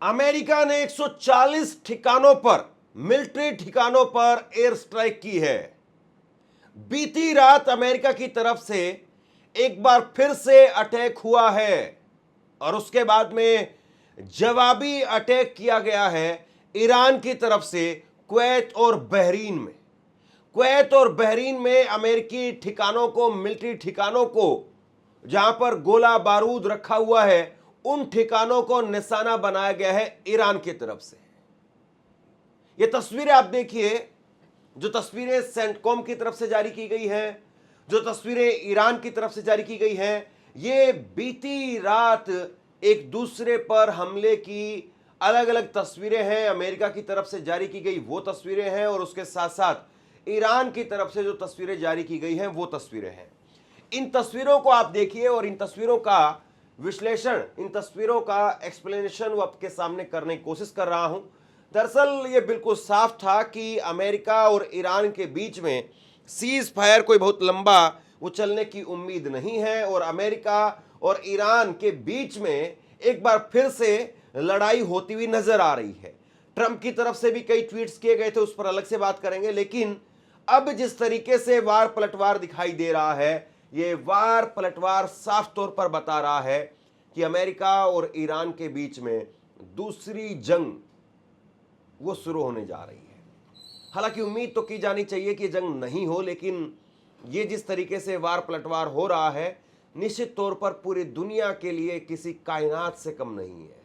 America ने 140 ठिकानों पर, मिलिट्री ठिकानों पर एयर स्ट्राइक की है। बीती रात अमेरिका की तरफ से एक बार फिर से अटैक हुआ है और उसके बाद में जवाबी अटैक किया गया है ईरान की तरफ से कुवैत और बहरीन में। कुवैत और बहरीन में अमेरिकी ठिकानों को, मिलिट्री ठिकानों को, जहां पर गोला बारूद रखा हुआ है, उन ठिकानों को निशाना बनाया गया है ईरान की तरफ से। ये तस्वीरें आप देखिए, जो तस्वीरें सेंटकॉम की तरफ से जारी की गई हैं, जो तस्वीरें ईरान की तरफ से जारी की गई हैं, ये बीती रात एक दूसरे पर हमले की अलग अलग तस्वीरें हैं। अमेरिका की तरफ से जारी की गई वो तस्वीरें हैं और उसके साथ साथ ईरान की तरफ से जो तस्वीरें जारी की गई हैं वो तस्वीरें हैं। इन तस्वीरों को आप देखिए और इन तस्वीरों का विश्लेषण, इन तस्वीरों का एक्सप्लेनेशन वो आपके सामने करने की कोशिश कर रहा हूं। दरअसल ये बिल्कुल साफ था कि अमेरिका और ईरान के बीच में सीज फायर कोई बहुत लंबा वो चलने की उम्मीद नहीं है और अमेरिका और ईरान के बीच में एक बार फिर से लड़ाई होती हुई नजर आ रही है। ट्रंप की तरफ से भी कई ट्वीट्स किए गए थे, उस पर अलग से बात करेंगे। लेकिन अब जिस तरीके से वार पलटवार दिखाई दे रहा है, ये वार पलटवार साफ तौर पर बता रहा है कि अमेरिका और ईरान के बीच में दूसरी जंग वो शुरू होने जा रही है। हालांकि उम्मीद तो की जानी चाहिए कि जंग नहीं हो, लेकिन ये जिस तरीके से वार पलटवार हो रहा है, निश्चित तौर पर पूरी दुनिया के लिए किसी कायनात से कम नहीं है।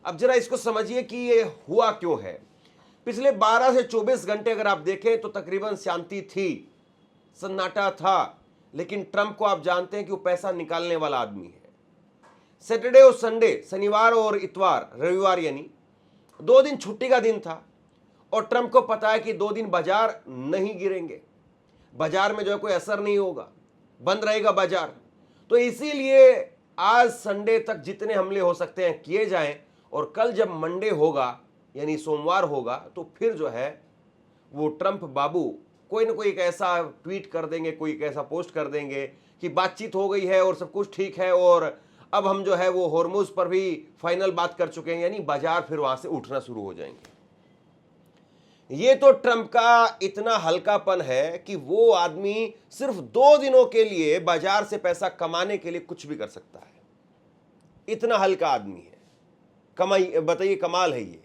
अब जरा इसको समझिए कि ये हुआ क्यों है। पिछले 12 से 24 घंटे अगर आप देखें तो तकरीबन शांति थी, सन्नाटा था, लेकिन ट्रंप को आप जानते हैं कि वो पैसा निकालने वाला आदमी है। सैटरडे और संडे, शनिवार और इतवार, रविवार, यानी 2 दिन छुट्टी का दिन था और ट्रंप को पता है कि 2 दिन बाजार नहीं गिरेंगे, बाजार में जो है कोई असर नहीं होगा, बंद रहेगा बाजार। तो इसीलिए आज संडे तक जितने हमले हो सकते हैं किए जाएं और कल जब मंडे होगा यानी सोमवार होगा तो फिर जो है वो ट्रंप बाबू कोई ना कोई एक ऐसा ट्वीट कर देंगे, कोई एक ऐसा पोस्ट कर देंगे कि बातचीत हो गई है और सब कुछ ठीक है और अब हम जो है वो हॉर्मुज पर भी फाइनल बात कर चुके हैं, यानी बाजार फिर वहां से उठना शुरू हो जाएंगे। ये तो ट्रंप का इतना हल्कापन है कि वो आदमी सिर्फ 2 दिनों के लिए बाजार से पैसा कमाने के लिए कुछ भी कर सकता है। इतना हल्का आदमी है, कमाई, बताइए, कमाल है ये।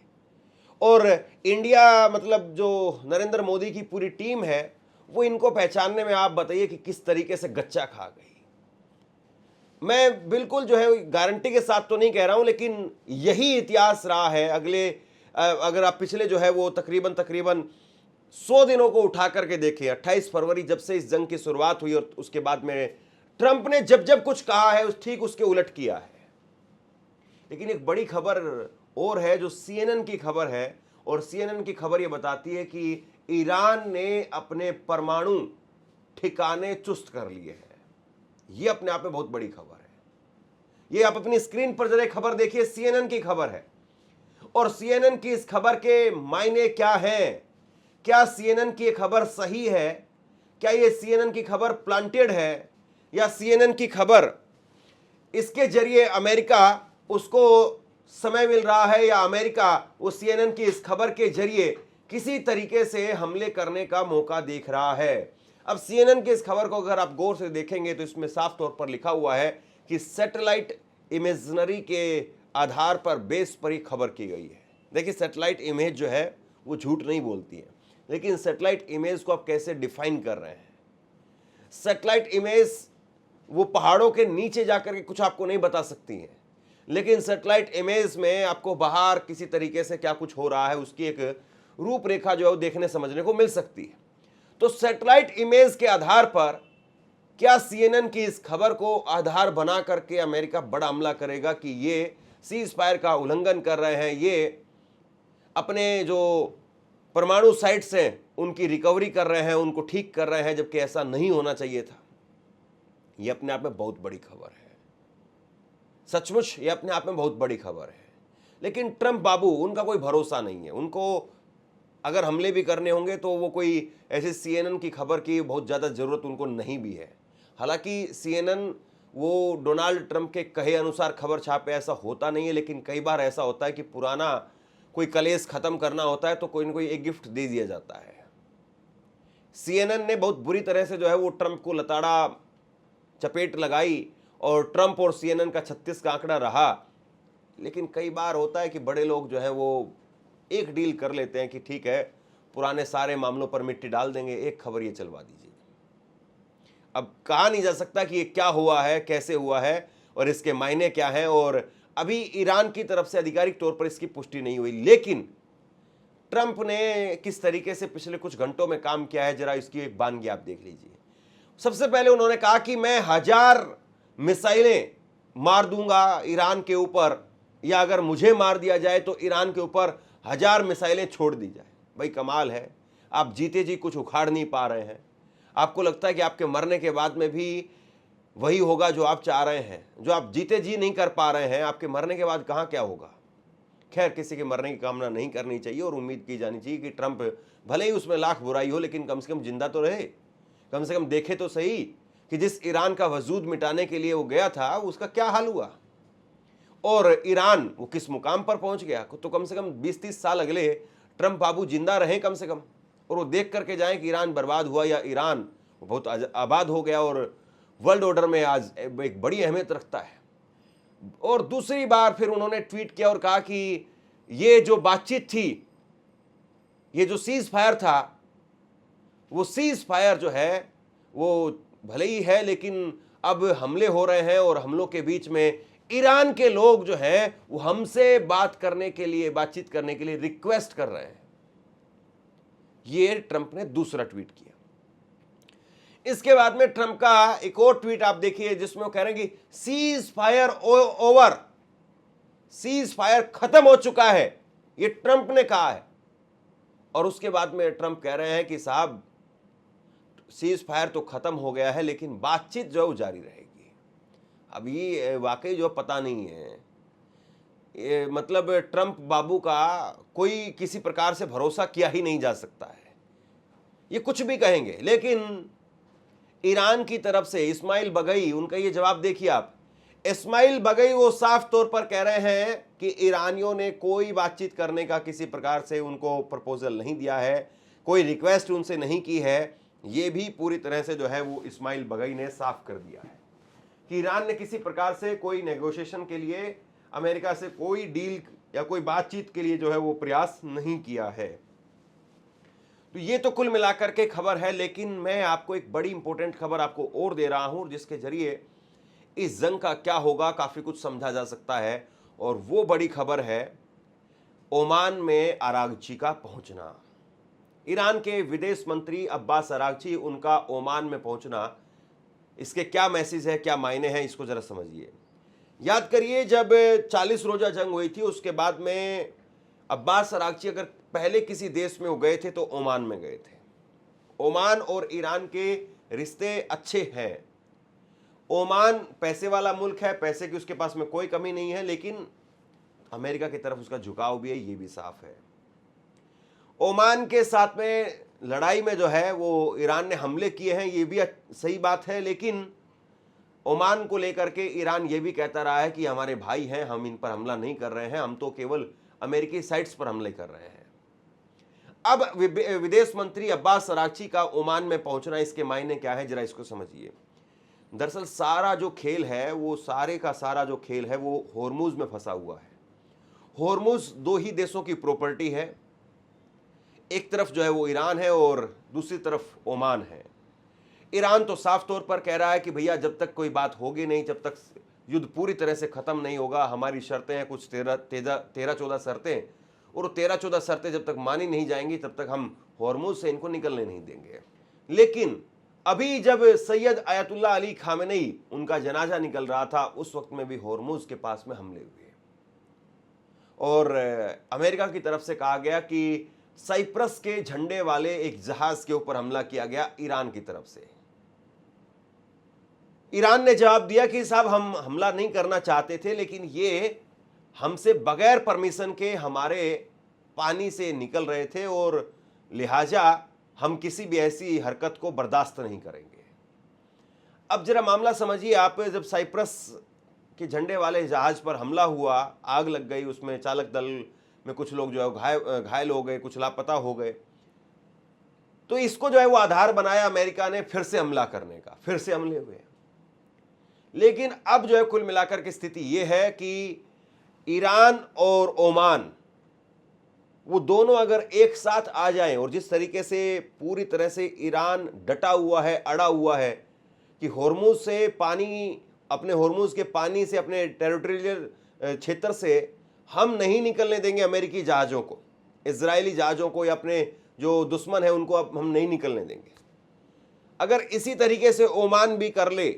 और इंडिया, मतलब जो नरेंद्र मोदी की पूरी टीम है, वो इनको पहचानने में आप बताइए कि किस तरीके से गच्चा खा गई। मैं बिल्कुल जो है गारंटी के साथ तो नहीं कह रहा हूं, लेकिन यही इतिहास रहा है। अगर आप पिछले जो है वो तकरीबन 100 दिनों को उठा करके देखें, 28 फरवरी जब से इस जंग की शुरुआत हुई और उसके बाद में ट्रंप ने जब जब कुछ कहा है ठीक उसके उलट किया है। लेकिन एक बड़ी खबर और है जो CNN की खबर है, और CNN की खबर ये बताती है कि ईरान ने अपने परमाणु ठिकाने चुस्त कर लिए हैं। ये अपने आप में बहुत बड़ी खबर है। ये आप अपनी स्क्रीन पर जरा खबर देखिए, CNN की खबर है। और CNN की इस खबर के मायने क्या हैं? क्या CNN की खबर सही है? क्या ये CNN की खबर प्लांटेड है, या CNN की खबर इसके जरिए अमेरिका उसको समय मिल रहा है, या अमेरिका वो CNN की इस खबर के जरिए किसी तरीके से हमले करने का मौका देख रहा है? अब CNN की इस खबर को अगर आप गौर से देखेंगे तो इसमें साफ तौर पर लिखा हुआ है कि सैटेलाइट इमेजरी के आधार पर बेस पर ही खबर की गई है। देखिए, सैटेलाइट इमेज जो है वो झूठ नहीं बोलती है, लेकिन सैटेलाइट इमेज को आप कैसे डिफाइन कर रहे हैं? सैटेलाइट इमेज वो पहाड़ों के नीचे जाकर के कुछ आपको नहीं बता सकती है, लेकिन सैटेलाइट इमेज में आपको बाहर किसी तरीके से क्या कुछ हो रहा है उसकी एक रूपरेखा जो है वो देखने समझने को मिल सकती है। तो सैटेलाइट इमेज के आधार पर क्या CNN की इस खबर को आधार बना करके अमेरिका बड़ा हमला करेगा कि ये सीज फायर का उल्लंघन कर रहे हैं, ये अपने जो परमाणु साइट्स हैं उनकी रिकवरी कर रहे हैं, उनको ठीक कर रहे हैं, जबकि ऐसा नहीं होना चाहिए था? ये अपने आप में बहुत बड़ी खबर है, सचमुच ये अपने आप में बहुत बड़ी खबर है। लेकिन ट्रंप बाबू, उनका कोई भरोसा नहीं है। उनको अगर हमले भी करने होंगे तो वो कोई ऐसे CNN की खबर की बहुत ज़्यादा ज़रूरत उनको नहीं भी है। हालांकि CNN वो डोनाल्ड ट्रंप के कहे अनुसार खबर छापे, ऐसा होता नहीं है। लेकिन कई बार ऐसा होता है कि पुराना कोई कलेश खत्म करना होता है तो कोई ना कोई एक गिफ्ट दे दिया जाता है। CNN ने बहुत बुरी तरह से जो है वो ट्रंप को लताड़ा चपेट लगाई और ट्रंप और CNN का 36 का आंकड़ा रहा। लेकिन कई बार होता है कि बड़े लोग जो है वो एक डील कर लेते हैं कि ठीक है, पुराने सारे मामलों पर मिट्टी डाल देंगे, एक खबर ये चलवा दीजिए। अब कहा नहीं जा सकता कि ये क्या हुआ है, कैसे हुआ है और इसके मायने क्या हैं, और अभी ईरान की तरफ से आधिकारिक तौर पर इसकी पुष्टि नहीं हुई। लेकिन ट्रंप ने किस तरीके से पिछले कुछ घंटों में काम किया है, जरा इसकी एक बानगी आप देख लीजिए। सबसे पहले उन्होंने कहा कि मैं 1000 मिसाइलें मार दूंगा ईरान के ऊपर, या अगर मुझे मार दिया जाए तो ईरान के ऊपर 1000 मिसाइलें छोड़ दी जाए। भाई कमाल है, आप जीते जी कुछ उखाड़ नहीं पा रहे हैं। आपको लगता है कि आपके मरने के बाद में भी वही होगा जो आप चाह रहे हैं, जो आप जीते जी नहीं कर पा रहे हैं, आपके मरने के बाद कहाँ क्या होगा। खैर, किसी के मरने की कामना नहीं करनी चाहिए और उम्मीद की जानी चाहिए कि ट्रंप भले ही उसमें लाख बुराई हो लेकिन कम से कम जिंदा तो रहे, कम से कम देखे तो सही कि जिस ईरान का वजूद मिटाने के लिए वो गया था उसका क्या हाल हुआ, और ईरान वो किस मुकाम पर पहुंच गया। तो कम से कम 20-30 साल अगले ट्रंप बाबू जिंदा रहें कम से कम, और वो देख करके जाएं कि ईरान बर्बाद हुआ या ईरान बहुत आबाद हो गया और वर्ल्ड ऑर्डर में आज एक बड़ी अहमियत रखता है। और दूसरी बार फिर उन्होंने ट्वीट किया और कहा कि ये जो बातचीत थी, ये जो सीज फायर था, वो सीज फायर जो है वो भले ही है लेकिन अब हमले हो रहे हैं और हमलों के बीच में ईरान के लोग जो हैं वो हमसे बातचीत करने के लिए रिक्वेस्ट कर रहे हैं। ये ट्रंप ने दूसरा ट्वीट किया। इसके बाद में ट्रंप का एक और ट्वीट आप देखिए जिसमें वो कह रहे हैं कि cease fire over, cease fire खत्म हो चुका है, ये ट्रंप ने कहा है। और उसके बाद में ट्रंप कह रहे हैं कि साहब सीज फायर तो खत्म हो गया है लेकिन बातचीत जो है वो जारी रहेगी। अब ये वाकई जो पता नहीं है, ये मतलब ट्रंप बाबू का कोई किसी प्रकार से भरोसा किया ही नहीं जा सकता है। ये कुछ भी कहेंगे, लेकिन ईरान की तरफ से इस्माइल बगई, उनका ये जवाब देखिए आप। इस्माइल बगई वो साफ तौर पर कह रहे हैं कि ईरानियों ने कोई बातचीत करने का किसी प्रकार से उनको प्रपोजल नहीं दिया है, कोई रिक्वेस्ट उनसे नहीं की है। ये भी पूरी तरह से जो है वो इस्माइल बगई ने साफ कर दिया है कि ईरान ने किसी प्रकार से कोई नेगोशिएशन के लिए अमेरिका से कोई डील या कोई बातचीत के लिए जो है वो प्रयास नहीं किया है। तो ये तो कुल मिलाकर के खबर है, लेकिन मैं आपको एक बड़ी इंपॉर्टेंट खबर आपको और दे रहा हूं जिसके जरिए इस जंग का क्या होगा काफी कुछ समझा जा सकता है। और वो बड़ी खबर है ओमान में आरागची का पहुंचना। ईरान के विदेश मंत्री अब्बास आरागची, उनका ओमान में पहुंचना, इसके क्या मैसेज है, क्या मायने हैं, इसको जरा समझिए। याद करिए जब 40 रोजा जंग हुई थी उसके बाद में अब्बास आरागची अगर पहले किसी देश में वो गए थे तो ओमान में गए थे। ओमान और ईरान के रिश्ते अच्छे हैं। ओमान पैसे वाला मुल्क है, पैसे की उसके पास में कोई कमी नहीं है, लेकिन अमेरिका की तरफ उसका झुकाव भी है, ये भी साफ है। ओमान के साथ में लड़ाई में जो है वो ईरान ने हमले किए हैं, ये भी सही बात है, लेकिन ओमान को लेकर के ईरान ये भी कहता रहा है कि हमारे भाई हैं, हम इन पर हमला नहीं कर रहे हैं, हम तो केवल अमेरिकी साइट्स पर हमले कर रहे हैं। अब विदेश मंत्री अब्बास आरागची का ओमान में पहुंचना, इसके मायने क्या है, जरा इसको समझिए। दरअसल सारा जो खेल है वो सारे का सारा जो खेल है वो होर्मुज में फंसा हुआ है। होर्मुज दो ही देशों की प्रॉपर्टी है, एक तरफ जो है वो ईरान है और दूसरी तरफ ओमान है। ईरान तो साफ तौर पर कह रहा है कि भैया जब तक कोई बात होगी नहीं, जब तक युद्ध पूरी तरह से खत्म नहीं होगा, हमारी शर्तें हैं कुछ 13-14 शर्तें, और 13-14 शर्तें जब तक मानी नहीं जाएंगी तब तक हम होर्मुज से इनको निकलने नहीं देंगे। लेकिन अभी जब सैयद आयतुल्लाह अली खामेनेई उनका जनाजा निकल रहा था, उस वक्त में भी होर्मुज के पास में हमले हुए और अमेरिका की तरफ से कहा गया कि साइप्रस के झंडे वाले एक जहाज के ऊपर हमला किया गया ईरान की तरफ से। ईरान ने जवाब दिया कि साहब हम हमला नहीं करना चाहते थे, लेकिन ये हमसे बगैर परमिशन के हमारे पानी से निकल रहे थे और लिहाजा हम किसी भी ऐसी हरकत को बर्दाश्त नहीं करेंगे। अब जरा मामला समझिए आप, जब साइप्रस के झंडे वाले जहाज पर हमला हुआ, आग लग गई, उसमें चालक दल में कुछ लोग जो है घायल हो गए, कुछ लापता हो गए, तो इसको जो है वो आधार बनाया अमेरिका ने फिर से हमला करने का, फिर से हमले हुए। लेकिन अब जो है कुल मिलाकर की स्थिति ये है कि ईरान और ओमान वो दोनों अगर एक साथ आ जाएं, और जिस तरीके से पूरी तरह से ईरान डटा हुआ है, अड़ा हुआ है कि होर्मुज से पानी, अपने होर्मुज के पानी से, अपने टेरिटोरियल क्षेत्र से हम नहीं निकलने देंगे अमेरिकी जहाज़ों को, इजरायली जहाज़ों को, या अपने जो दुश्मन है उनको अब हम नहीं निकलने देंगे। अगर इसी तरीके से ओमान भी कर ले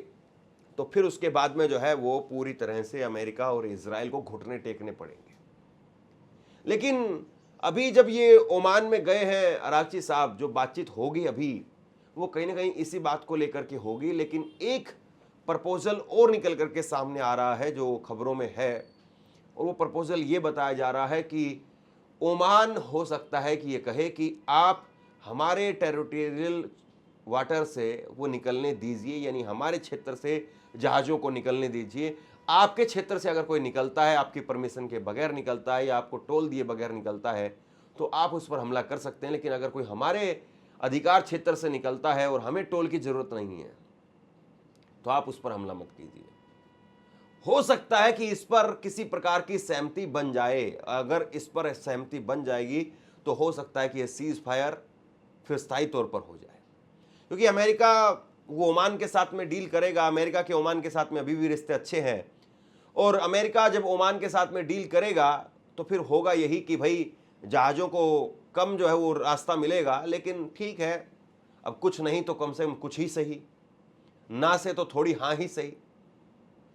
तो फिर उसके बाद में जो है वो पूरी तरह से अमेरिका और इजराइल को घुटने टेकने पड़ेंगे। लेकिन अभी जब ये ओमान में गए हैं अरागची साहब, जो बातचीत होगी अभी वो कहीं ना कहीं इसी बात को लेकर के होगी। लेकिन एक प्रपोजल और निकल करके सामने आ रहा है जो खबरों में है, और वो प्रपोजल ये बताया जा रहा है कि ओमान हो सकता है कि ये कहे कि आप हमारे टेरिटोरियल वाटर से वो निकलने दीजिए, यानी हमारे क्षेत्र से जहाज़ों को निकलने दीजिए। आपके क्षेत्र से अगर कोई निकलता है, आपकी परमिशन के बगैर निकलता है या आपको टोल दिए बगैर निकलता है, तो आप उस पर हमला कर सकते हैं। लेकिन अगर कोई हमारे अधिकार क्षेत्र से निकलता है और हमें टोल की ज़रूरत नहीं है, तो आप उस पर हमला मत कीजिए। हो सकता है कि इस पर किसी प्रकार की सहमति बन जाए। अगर इस पर सहमति बन जाएगी तो हो सकता है कि यह सीज फायर फिर स्थायी तौर पर हो जाए, क्योंकि अमेरिका वो ओमान के साथ में डील करेगा। अमेरिका के ओमान के साथ में अभी भी रिश्ते अच्छे हैं, और अमेरिका जब ओमान के साथ में डील करेगा तो फिर होगा यही कि भाई जहाज़ों को कम जो है वो रास्ता मिलेगा। लेकिन ठीक है, अब कुछ नहीं तो कम से कम कुछ ही सही, ना से तो थोड़ी हाँ ही सही।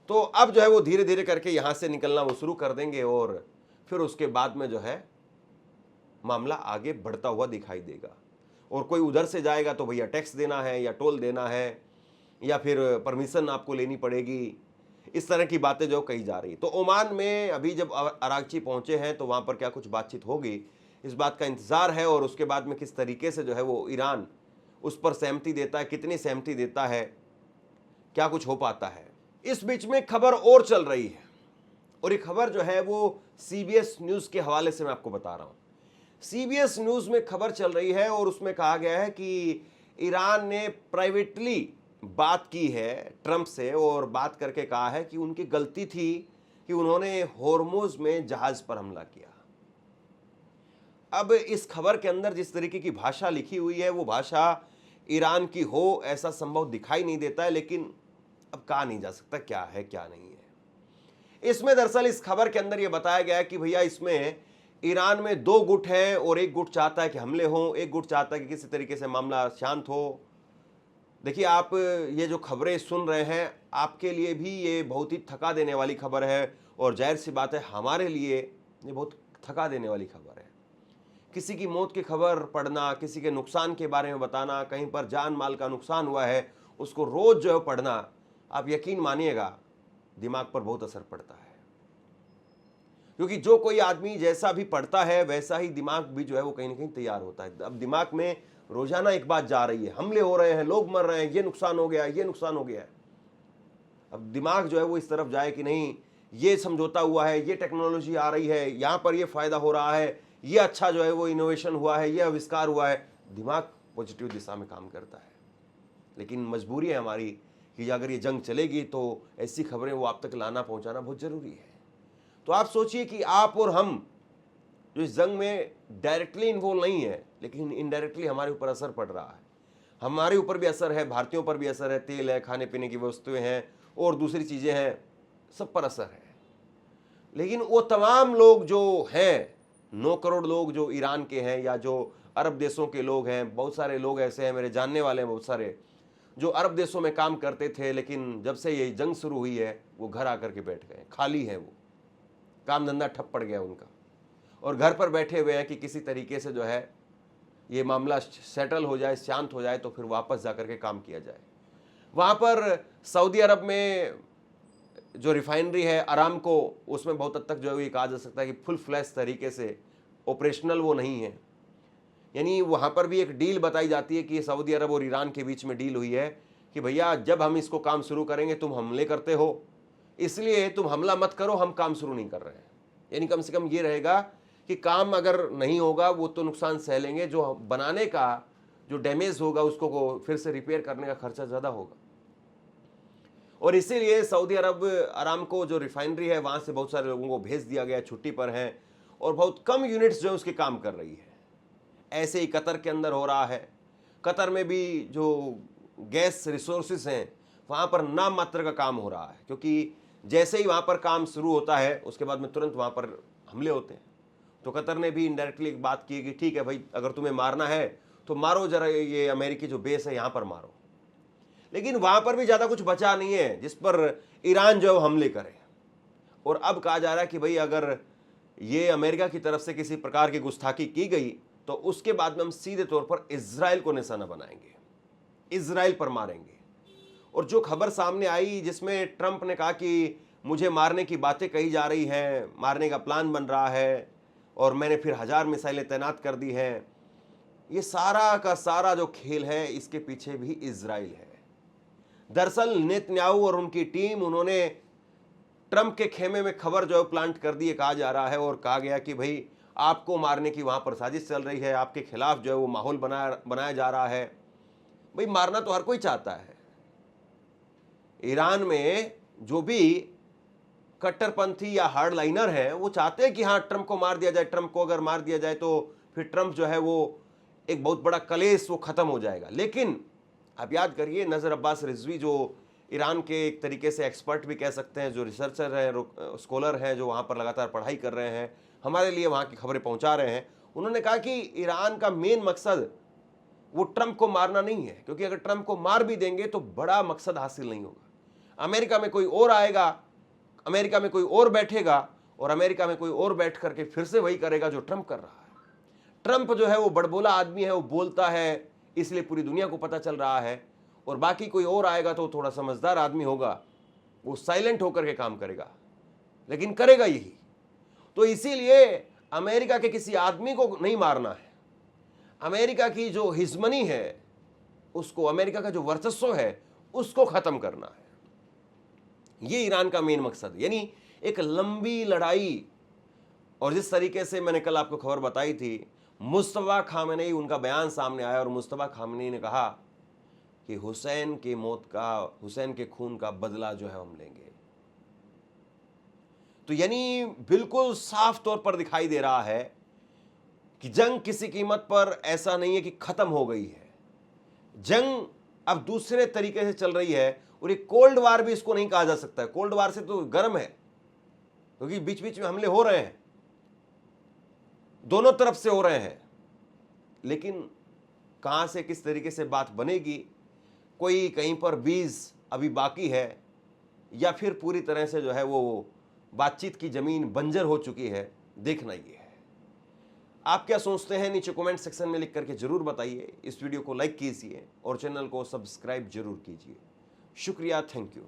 तो अब जो है वो धीरे धीरे करके यहाँ से निकलना वो शुरू कर देंगे, और फिर उसके बाद में जो है मामला आगे बढ़ता हुआ दिखाई देगा। और कोई उधर से जाएगा तो भैया टैक्स देना है या टोल देना है या फिर परमिशन आपको लेनी पड़ेगी, इस तरह की बातें जो कही जा रही। तो ओमान में अभी जब अरागची पहुंचे हैं तो वहां पर क्या कुछ बातचीत होगी, इस बात का इंतजार है। और उसके बाद में किस तरीके से जो है वो ईरान उस पर सहमति देता है, कितनी सहमति देता है, क्या कुछ हो पाता है। इस बीच में खबर और चल रही है, और ये खबर जो है वो सीबीएस न्यूज़ के हवाले से मैं आपको बता रहा हूँ। सीबीएस न्यूज़ में खबर चल रही है और उसमें कहा गया है कि ईरान ने प्राइवेटली बात की है ट्रंप से, और बात करके कहा है कि उनकी गलती थी कि उन्होंने होर्मुज में जहाज पर हमला किया। अब इस खबर के अंदर जिस तरीके की भाषा लिखी हुई है वो भाषा ईरान की हो ऐसा संभव दिखाई नहीं देता है, लेकिन अब कहा नहीं जा सकता क्या है क्या नहीं है। इसमें दरअसल इस खबर के अंदर यह बताया गया है कि भैया इसमें ईरान में दो गुट हैं, और एक गुट चाहता है कि हमले हों, एक गुट चाहता है कि किसी तरीके से मामला शांत हो। देखिए, आप ये जो खबरें सुन रहे हैं आपके लिए भी ये बहुत ही थका देने वाली खबर है, और जाहिर सी बात है हमारे लिए ये बहुत थका देने वाली खबर है। किसी की मौत की खबर पढ़ना, किसी के नुकसान के बारे में बताना, कहीं पर जान माल का नुकसान हुआ है उसको रोज जो है पढ़ना, आप यकीन मानिएगा दिमाग पर बहुत असर पड़ता है। क्योंकि जो कोई आदमी जैसा भी पढ़ता है वैसा ही दिमाग भी जो है वो कहीं ना कहीं तैयार होता है। अब दिमाग में रोजाना एक बात जा रही है, हमले हो रहे हैं, लोग मर रहे हैं, ये नुकसान हो गया, ये नुकसान हो गया है। अब दिमाग जो है वो इस तरफ जाए कि नहीं ये समझौता हुआ है, ये टेक्नोलॉजी आ रही है, यहाँ पर ये फायदा हो रहा है, ये अच्छा जो है वो इनोवेशन हुआ है, ये आविष्कार हुआ है, दिमाग पॉजिटिव दिशा में काम करता है। लेकिन मजबूरी है हमारी कि अगर ये जंग चलेगी तो ऐसी खबरें वो आप तक लाना पहुंचाना बहुत जरूरी है। तो आप सोचिए कि आप और हम जो इस जंग में डायरेक्टली इन्वॉल्व नहीं है, लेकिन इनडायरेक्टली हमारे ऊपर असर पड़ रहा है। हमारे ऊपर भी असर है, भारतीयों पर भी असर है, तेल है, खाने पीने की वस्तुएं हैं और दूसरी चीज़ें हैं, सब पर असर है। लेकिन वो तमाम लोग जो हैं, 9 करोड़ लोग जो ईरान के हैं या जो अरब देशों के लोग हैं, बहुत सारे लोग ऐसे हैं, मेरे जानने वाले हैं बहुत सारे, जो अरब देशों में काम करते थे, लेकिन जब से ये जंग शुरू हुई है वो घर आकर के बैठ गए, खाली हैं, वो काम धंधा ठप पड़ गया उनका, और घर पर बैठे हुए हैं कि किसी तरीके से जो है ये मामला सेटल हो जाए, शांत हो जाए, तो फिर वापस जाकर के काम किया जाए। वहाँ पर सऊदी अरब में जो रिफाइनरी है अरामको, उसमें बहुत हद तक जो है ये कहा जा सकता है कि फुल फ्लैश तरीके से ऑपरेशनल वो नहीं है। यानी वहाँ पर भी एक डील बताई जाती है कि सऊदी अरब और ईरान के बीच में डील हुई है कि भैया जब हम इसको काम शुरू करेंगे तुम हमले करते हो, इसलिए तुम हमला मत करो, हम काम शुरू नहीं कर रहे हैं। यानी कम से कम ये रहेगा कि काम अगर नहीं होगा वो तो नुकसान सह लेंगे, जो बनाने का जो डैमेज होगा उसको फिर से रिपेयर करने का खर्चा ज़्यादा होगा। और इसीलिए सऊदी अरब अरामको जो रिफाइनरी है वहाँ से बहुत सारे लोगों को भेज दिया गया, छुट्टी पर हैं, और बहुत कम यूनिट्स जो है उसके काम कर रही है। ऐसे ही कतर के अंदर हो रहा है। कतर में भी जो गैस रिसोर्सेज हैं वहाँ पर नाम मात्र का काम हो रहा है, क्योंकि जैसे ही वहाँ पर काम शुरू होता है उसके बाद में तुरंत वहाँ पर हमले होते हैं। तो कतर ने भी इनडायरेक्टली एक बात की कि ठीक है भाई, अगर तुम्हें मारना है तो मारो, जरा ये अमेरिकी जो बेस है यहाँ पर मारो। लेकिन वहाँ पर भी ज़्यादा कुछ बचा नहीं है जिस पर ईरान जो है हमले करे। और अब कहा जा रहा है कि भाई अगर ये अमेरिका की तरफ से किसी प्रकार की गुस्ताखी की गई तो उसके बाद में हम सीधे तौर पर इजराइल को निशाना बनाएंगे, इजराइल पर मारेंगे। और जो खबर सामने आई जिसमें ट्रंप ने कहा कि मुझे मारने की बातें कही जा रही हैं, मारने का प्लान बन रहा है और मैंने फिर 1000 मिसाइलें तैनात कर दी हैं, ये सारा का सारा जो खेल है इसके पीछे भी इजराइल है। दरअसल नेतन्याहू और उनकी टीम, उन्होंने ट्रंप के खेमे में खबर जो है प्लांट कर दी है, कहा जा रहा है, और कहा गया कि भाई आपको मारने की वहां पर साजिश चल रही है, आपके खिलाफ जो है वो माहौल बनाया जा रहा है। भाई मारना तो हर कोई चाहता है। ईरान में जो भी कट्टरपंथी या हार्डलाइनर है वो चाहते हैं कि हाँ ट्रंप को मार दिया जाए, ट्रंप को अगर मार दिया जाए तो फिर ट्रंप जो है वो एक बहुत बड़ा कलेश वो खत्म हो जाएगा। लेकिन आप याद करिए, नज़र अब्बास रिजवी जो ईरान के एक तरीके से एक्सपर्ट भी कह सकते हैं, जो रिसर्चर हैं, स्कॉलर हैं, जो वहाँ पर लगातार पढ़ाई कर रहे हैं, हमारे लिए वहाँ की खबरें पहुँचा रहे हैं, उन्होंने कहा कि ईरान का मेन मकसद वो ट्रंप को मारना नहीं है, क्योंकि अगर ट्रंप को मार भी देंगे तो बड़ा मकसद हासिल नहीं होगा। अमेरिका में कोई और आएगा, अमेरिका में कोई और बैठेगा और अमेरिका में कोई और बैठ करके फिर से वही करेगा जो ट्रंप कर रहा है। ट्रंप जो है वो बड़बोला आदमी है, वो बोलता है इसलिए पूरी दुनिया को पता चल रहा है, और बाकी कोई और आएगा तो थोड़ा समझदार आदमी होगा, वो साइलेंट होकर के काम करेगा, लेकिन करेगा यही। तो इसीलिए अमेरिका के किसी आदमी को नहीं मारना है, अमेरिका की जो हिजमनी है उसको, अमेरिका का जो वर्चस्व है उसको खत्म करना है। ये ईरान का मेन मकसद, यानी एक लंबी लड़ाई। और जिस तरीके से मैंने कल आपको खबर बताई थी, मुस्तफा खामेनेई, उनका बयान सामने आया और मुस्तफा खामेनेई ने कहा कि हुसैन की मौत का, हुसैन के खून का बदला जो है हम लेंगे। तो यानी बिल्कुल साफ तौर पर दिखाई दे रहा है कि जंग किसी कीमत पर ऐसा नहीं है कि खत्म हो गई है। जंग अब दूसरे तरीके से चल रही है, और ये कोल्ड वार भी इसको नहीं कहा जा सकता है। कोल्ड वार से तो गर्म है, क्योंकि बीच बीच में हमले हो रहे हैं, दोनों तरफ से हो रहे हैं। लेकिन कहां से किस तरीके से बात बनेगी, कोई कहीं पर बीज अभी बाकी है, या फिर पूरी तरह से जो है वो बातचीत की जमीन बंजर हो चुकी है, देखना ये है। आप क्या सोचते हैं नीचे कमेंट सेक्शन में लिख करके जरूर बताइए। इस वीडियो को लाइक कीजिए और चैनल को सब्सक्राइब जरूर कीजिए। शुक्रिया, थैंक यू।